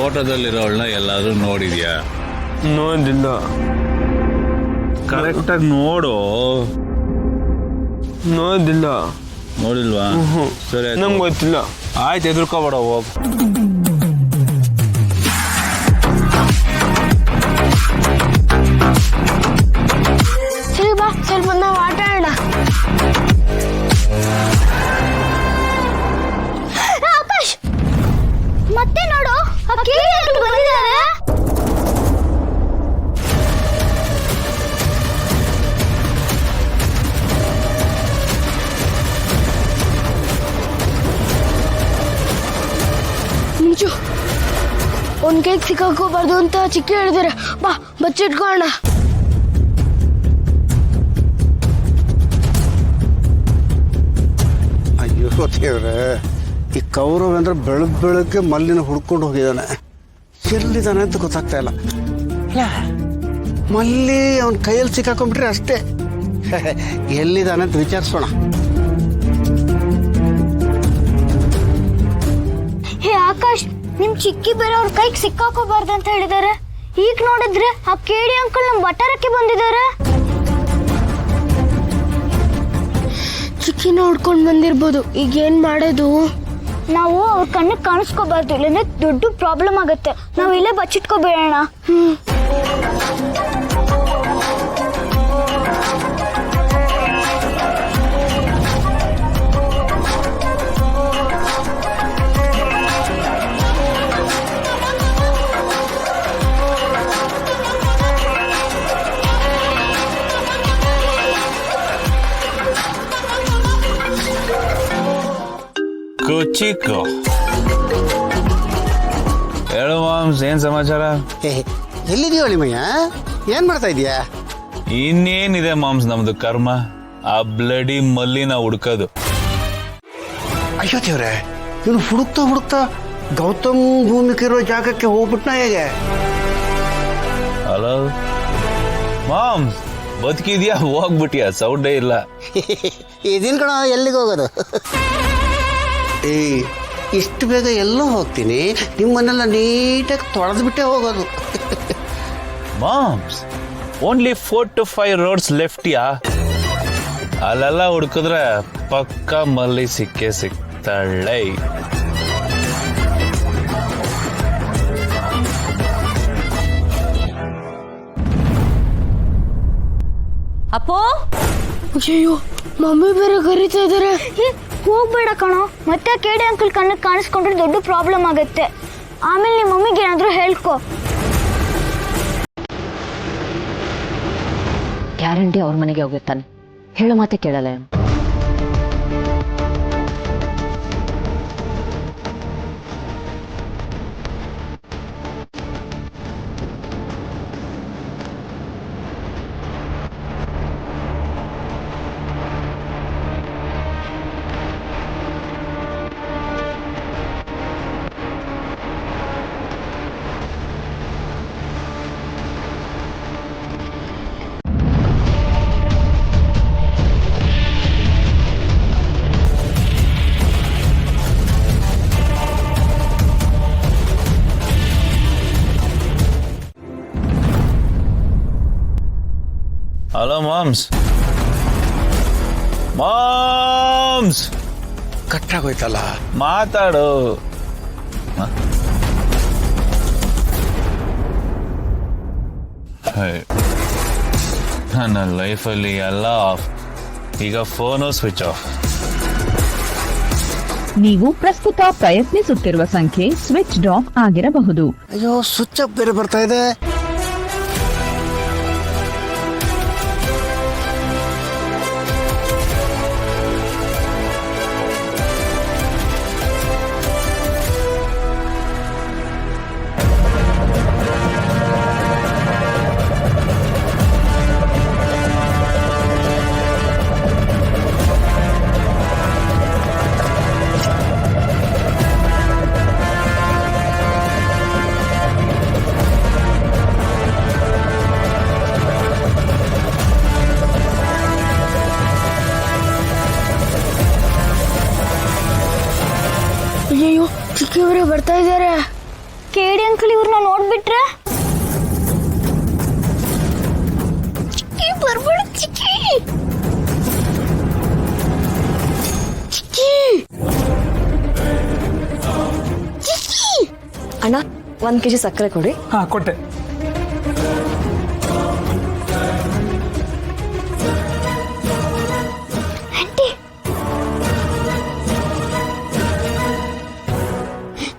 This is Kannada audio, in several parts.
ಫೋಟೋದಲ್ಲಿರೋಳನ್ನ ಎಲ್ಲಾದ್ರೂ ನೋಡಿದ್ಯಾ? ನೋಡಿಲ್ಲ. ಕರೆಕ್ಟಾಗಿ ನೋಡು. ನೋಡಿಲ್ಲ. ನೋಡಿಲ್ವಾ? ಸರಿ, ನಂಗೆ ಗೊತ್ತಿಲ್ಲ. ಆಯ್ತು, ಎದುರ್ಕೋಬೇಡ, ಹೋಗು. ಸರಿ ಬಾ, ಸ್ವಲ್ಪ ನಾವು ಆಟ ಆಡೋಣ. ಆಕಾಶ್, ಮತ್ತೆ ನೋಡು, ಬಂದಿದ್ದಾರೆ. ಮುಂಚು ಒಂದ್ ಕೇಕ್ ಸಿಕ್ಕಾಕೋಬಾರ್ದು ಅಂತ ಚಿಕ್ಕ ಹೇಳಿದಾರೆ. ಬಾ, ಬಚ್ಚಿಟ್ಕೋಣ. ಅಯ್ಯೋ ದೇವ್ರೆ, ಈ ಕೌರವ್ ಅಂದ್ರೆ ಬೆಳಗ್ಗೆ ಮಲ್ಲಿನ ಹುಡ್ಕೊಂಡು ಹೋಗಿದ್ದಾನೆ. ಎಲ್ಲಿದ್ದಾನೆ ಅಂತ ಗೊತ್ತಾಗ್ತಾ ಇಲ್ಲ. ಅಲ್ಲ, ಮಲ್ಲಿ ಅವನ ಕೈಯಲ್ಲಿ ಸಿಕ್ಕಾಕೊಂಡ್ಬಿಟ್ರೆ ಅಷ್ಟೇ. ಎಲ್ಲಿದ್ದಾನೆ ಅಂತ ವಿಚಾರಿಸೋಣ. ಹೇ ಆಕಾಶ್, ನಿಮ್ ಚಿಕ್ಕಿ ಬೇರೆ ಅವ್ರ ಕೈಗೆ ಸಿಕ್ಕಾಕೋಬಾರ್ದು ಅಂತ ಹೇಳಿದಾರೆ. ಈಗ ನೋಡಿದ್ರೆ ಆ ಕೇಡಿ ಅಂಕಲ್ ನಮ್ ಬಟಾರಕ್ಕೆ ಬಂದಿದ್ದಾರೆ. ಚಿಕ್ಕಿ ನೋಡ್ಕೊಂಡ್ ಬಂದಿರ್ಬೋದು. ಈಗ ಏನ್ ಮಾಡೋದು? ನಾವು ಅವ್ರ ಕಣ್ಣಿಗೆ ಕಾಣಿಸ್ಕೋಬಾರ್ದು, ಇಲ್ಲಂದ್ರೆ ದೊಡ್ಡ ಪ್ರಾಬ್ಲಮ್ ಆಗತ್ತೆ. ನಾವು ಇಲ್ಲೇ ಬಚ್ಚಿಟ್ಕೋಬೇಡ. ಚಿಕ್ಕು ಹೇಳು ಮಾಮ್ಸ್, ಏನ್ ಸಮಾಚಾರ? ಎಲ್ಲಿದೀಯ ಅಳಿಮಯ್ಯ? ಏನ್ ಮಾಡ್ತಾ ಇದೀಯಾ? ಇನ್ನೇನಿದೆ ಮಾಮ್ಸ್, ನಮ್ದು ಕರ್ಮ ಆ ಬ್ಲಡಿ ಮಲ್ಲಿನ ಹುಡ್ಕೋದು. ಅಯ್ಯೋ ದೇವ್ರೆ, ಇವನು ಹುಡುಕ್ತಾ ಗೌತಮ್ ಭೂಮಿಕಿರೋ ಜಾಗಕ್ಕೆ ಹೋಗ್ಬಿಟ್ನಾ ಹೇಗೆ? Hello moms, ಬದುಕಿದ್ಯಾ? ಹೋಗ್ಬಿಟ್ಯಾ? ಸೌಂಡೇ ಇಲ್ಲ. ಇದೀನ್ ಕಣ, ಎಲ್ಲಿಗೆ ಹೋಗೋದು? ಇಷ್ಟು ಬೇಗ ಎಲ್ಲೋ ಹೋಗ್ತೀನಿ, ನಿಮ್ಮನ್ನೆಲ್ಲ ನೀಟಾಗಿ ತೊಳೆದ್ಬಿಟ್ಟೆ ಹೋಗೋದು. Moms, only 4 to 5 roads left ಯಾ. ಅಲ್ಲೆಲ್ಲ ಹುಡುಕಿದ್ರೆ ಪಕ್ಕ ಮಲ್ಲಿ ಸಿಕ್ಕೇ ಸಿಗ್ತಾಳೆ. ಅಪ್ಪೋ, ಅಯ್ಯೋ, ಮಮ್ಮಿ ಬೇರೆ ಕರೀತಾ ಇದಾರೆ. ಹೋಗ್ಬೇಡ ಕಣೋ, ಮತ್ತೆ ಕೇಡಿ ಅಂಕಲ್ ಕಣ್ಣಿಗೆ ಕಾಣಿಸ್ಕೊಂಡ್ರೆ ದೊಡ್ಡ ಪ್ರಾಬ್ಲಮ್ ಆಗತ್ತೆ. ಆಮೇಲೆ ನಿಮ್ಮ ಮಮ್ಮಿಗೆ ಏನಾದ್ರೂ ಹೇಳ್ಕೊ. ಗ್ಯಾರಂಟಿ ಅವ್ರ ಮನೆಗೆ ಹೋಗಿರ್ತಾನೆ. ಹೇಳೋ ಮಾತೆ ಕೇಳಲ್ಲ. Hello moms. ಮಾಮ್ಸ್, ಕಟ್ಟಾಗೋಯ್ತಲ್ಲ, ಮಾತಾಡು. ನನ್ನ ಲೈಫಲ್ಲಿ ಎಲ್ಲ ಆಫ್. ಈಗ ಫೋನು ಸ್ವಿಚ್ ಆಫ್. ನೀವು ಪ್ರಸ್ತುತ ಪ್ರಯತ್ನಿಸುತ್ತಿರುವ ಸಂಖ್ಯೆ ಸ್ವಿಚ್ ಆಫ್ ಆಗಿರಬಹುದು. ಅಯ್ಯೋ, ಸ್ವಿಚ್ ಆಫ್ ಬೇರೆ ಬರ್ತಾ ಇದೆ. ಅಯ್ಯೋ, ಚಿಕ್ಕಿಯವರೇ ಬರ್ತಾ ಇದ್ದಾರೆ. ಕೇಡಿ ಅಂಕಲ್ 1 kg ಸಕ್ಕರೆ ಕೊಡಿ. ಹಾ ಕೊಟ್ಟೆ. ಆಂಟಿ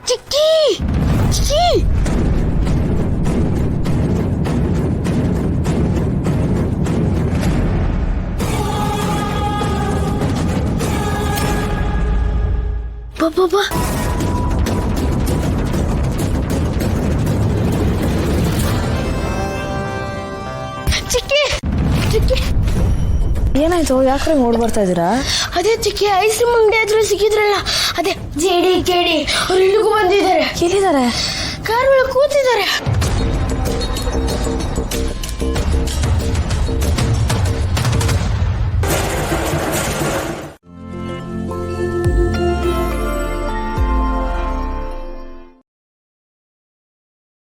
ಚಿಕ್ಕಿ ಚಿಕ್ಕಿ ಬಾ ಚಿಕ್ಕಿ ಚಿಕ್ಕಿ ಏನಾಯ್ತು? ಯಾಕ್ರೆ ಓಡ್ ಬರ್ತಾ ಇದೀರಾ? ಅದೇ ಚಿಕ್ಕಿ ಐಸ್ ಕ್ರೀಮ್ ಅಂಗಡಿ ಹತ್ರ ಸಿಕ್ಕಿದ್ರಲ್ಲ, ಅದೇ ಜೇಡಿ ಅವ್ರು ಇಲ್ಲಿಗೂ ಬಂದಿದ್ದಾರೆ. ಎಲ್ಲಿದ್ದಾರೆ? ಕಾರ್ ಒಳಗೆ ಕೂತಿದ್ದಾರೆ.